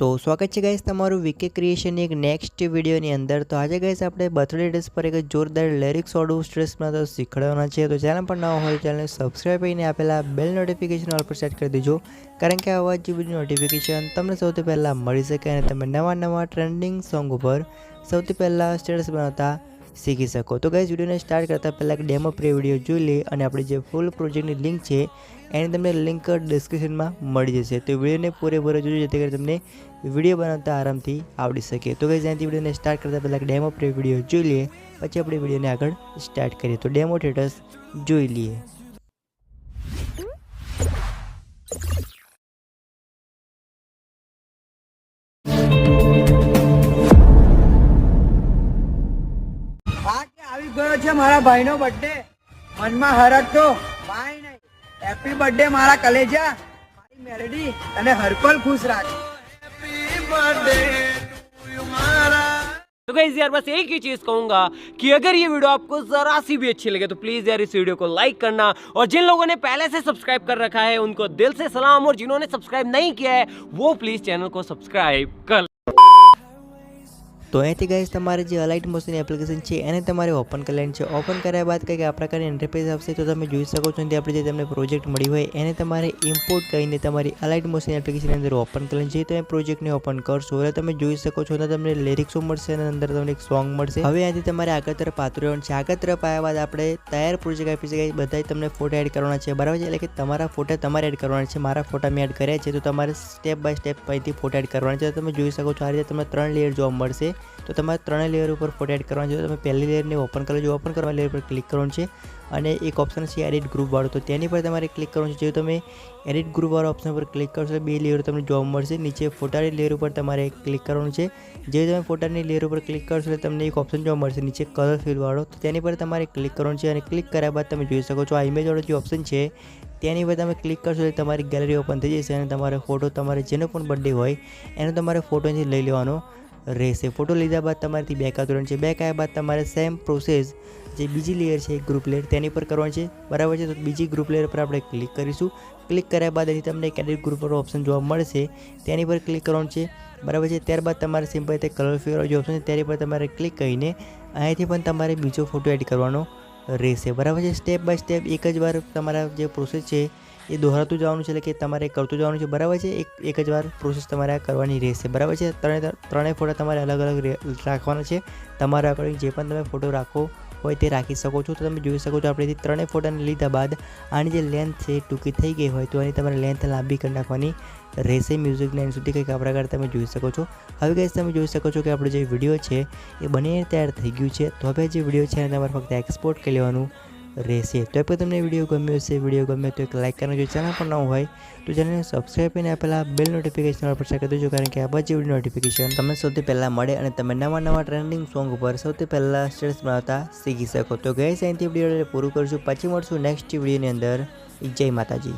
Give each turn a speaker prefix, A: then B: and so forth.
A: तो स्वागत है गाइस तमारू वीके क्रिएशन एक नेक्स्ट वीडियो अंदर। तो आज गाइस આપણે બર્થડે ડ્રેસ પર એક જોરદાર લિરિક્સ વાળું સ્ટ્રેસ બનાવતા શીખવાડવાના છે। તો ચેનલ પર નવા હોય ચેનલ સબસ્ક્રાઇબ કરીને આપેલા બેલ નોટિફિકેશન ઓલ પર સેટ કરી દેજો, કારણ કે આવા જ વિડિયો નોટિફિકેશન તમને સૌથી પહેલા મળી શકે અને તમે નવા ટ્રેન્ડિંગ સોંગ ઉપર સૌથી પહેલા સ્ટેટસ બનાવતા सीखी सको। तो गाइस वीडियो ने स्टार्ट करता पहला एक डेमो प्री वीडियो जो ली और अपनी जो फूल प्रोजेक्ट की लिंक है एने तमने लिंक डिस्क्रिप्शन में मળી जशे। तो वीडियो ने पूरेपूरो जोजो जेथी करीने तमने वीडियो बनाता आरामथी आवड़ी सके। तो गाइस અહીંથી वीडियो ने स्टार्ट करता पहला एक डेमो प्री वीडियो જોઈ લઈએ, પછી આપણે वीडियो ने આગળ स्टार्ट करिए। तो डेमो स्टेटस જોઈ લઈએ।
B: मारा भाई नो बर्थडे मन में हरक तो भाई नहीं। हैप्पी बर्थडे मारा कलेजा, मारी मेलडी तने हर पल खुश राख। हैप्पी बर्थडे टू यू मारा।
C: तो गाइस यार बस एक ही चीज कहूंगा कि अगर ये वीडियो आपको जरा सी भी अच्छी लगे तो प्लीज यार इस वीडियो को लाइक करना, और जिन लोगों ने पहले से सब्सक्राइब कर रखा है उनको दिल से सलाम, और जिन्होंने सब्सक्राइब नहीं किया है वो प्लीज चैनल को सब्सक्राइब कर।
A: तो અહીંથી ગાઈસ તમારે જે અલાઇટ મોશન એપ્લિકેશન છે એને તમારે ઓપન કરી લેવાની છે। ઓપન કર્યા બાદ કંઈક આ પ્રકારની ઇન્ટરફેસ આવશે। તો તમે જોઈ શકો છો કે આપણે જે તમને પ્રોજેક્ટ મળી હોય એને તમારે ઇમ્પોર્ટ કરીને તમારી અલાઇટ મોશન એપ્લિકેશન અંદર ઓપન કરી લેવાની છે। તો એ પ્રોજેક્ટને ઓપન કરશો એટલે તમે જોઈ શકો છો કે તમને લિરિક્સો મળશે અને અંદર તમને એક સોંગ મળશે। હવે અહીંથી તમારે આગળ તરફ પાતું રહેવાનું છે। આગળ તરફ આવ્યા બાદ આપણે તૈયાર પ્રોજેક્ટ આપી છે, બધાય તમને ફોટા એડ કરવાના છે, બરાબર છે? એટલે કે તમારા ફોટા તમારે એડ કરવાના છે। મારા ફોટા મેં એડ કર્યા છે, તો તમારે સ્ટેપ બાય સ્ટેપ અહીંથી ફોટા એડ કરવાના છે। તમે જોઈ શકો છો આ રીતે તમને 3 લેયર જોવા મળશે। तो તમારે 3 લેયર ઉપર ફોટો એડ કરવાનો છે। તમે પહેલી લેયરને ઓપન કરી લો। ઓપન કરવા લેયર પર ક્લિક કરવાનું છે અને એક ઓપ્શન છે એડિટ ગ્રુપ વાળો, તો તેની પર તમારે ક્લિક કરવાનું છે। જો તમે એડિટ ગ્રુપ વાળો ઓપ્શન પર ક્લિક કરશો તો 2 લેયર તમને જોવા મળશે। નીચે ફોટાની લેયર ઉપર તમારે ક્લિક કરવાનું છે। જે તમે ફોટાની લેયર ઉપર ક્લિક કરશો એટલે તમને એક ઓપ્શન જોવા મળશે નીચે કલર ફિલ વાળો, તો તેની પર તમારે ક્લિક કરવાનું છે। અને ક્લિક કર્યા બાદ તમે જોઈ શકો છો આ ઇમેજ વાળો જે ઓપ્શન છે તેની પર તમે ક્લિક કરશો એટલે તમારી ગેલેરી ઓપન થઈ જશે અને તમારો ફોટો તમારે જેનો પણ બર્થડે હોય એનો તમારે ફોટો અહીંથી લઈ લેવાનો રહેશે। ફોટો લીધા બાદ તમારેથી બેક આવવાનું છે। બેક આવ્યા બાદ તમારે સેમ પ્રોસેસ જે બીજી લેયર છે ગ્રુપ લેયર તેની પર કરવાની છે, બરાબર છે? તો બીજી ગ્રુપ લેયર પર આપણે ક્લિક કરીશું। ક્લિક કર્યા બાદ અહીંથી તમને એક એડિટ ગ્રુપ પર ઓપ્શન જોવા મળશે, તેની પર ક્લિક કરવાનું છે, બરાબર છે? ત્યારબાદ તમારે સિમ્પલ રીતે કલર ફેર જે ઓપ્શન છે તેની પર તમારે ક્લિક કરીને અહીંથી પણ તમારે બીજો ફોટો એડ કરવાનો રહેશે, બરાબર છે? સ્ટેપ બાય સ્ટેપ એક જ વાર તમારા જે પ્રોસેસ છે એ દોહરાતું જવાનું છે, એટલે કે તમારે કરતું જવાનું છે, બરાબર છે? એક જ વાર પ્રોસેસ તમારે કરવાની રહેશે, બરાબર છે? ત્રણેય ફોટા તમારે અલગ અલગ રાખવાના છે। તમારા અકોર્ડિંગ જે પણ તમે ફોટો રાખો હોય તે રાખી શકો છો। તો તમે જોઈ શકો છો આપણેથી 3 ફોટાને લીધા બાદ આની જે લેન્થ છે ટૂંકી થઈ ગઈ હોય તો આની તમારે લેન્થ લાંબી કરી નાખવાની રહેશે। મ્યુઝિક લાઇન સુધી કંઈક આ પ્રકારે તમે જોઈ શકો છો। હવે ગાઈસ તમે જોઈ શકો છો કે આપણો જે વિડીયો છે એ બનીને તૈયાર થઈ ગયું છે। તો હવે જે વિડીયો છે એને તમારે ફક્ત એક્સપોર્ટ કરી લેવાનું રહેશે। તો એ તમને વિડીયો ગમ્યો હશે, વિડીયો ગમે તો એક લાઇક કરવાનો, જો ચેનલ પર ન હોય તો ચેનલને સબસ્ક્રાઇબ કરીને આપેલા બેલ નોટિફિકેશન પર સેટ કરી દેજો, કારણ કે આ બધી વિડીયો નોટિફિકેશન તમને સૌથી પહેલાં મળે અને તમે નવા ટ્રેન્ડિંગ સોંગ ઉપર સૌથી પહેલાં સ્ટેટસ બનાવતા શીખી શકો। તો ગાઈસ અહીંથી વિડીયો પૂરું કરશું, પછી મળશું નેક્સ્ટ વિડીયોની અંદર। જય માતાજી।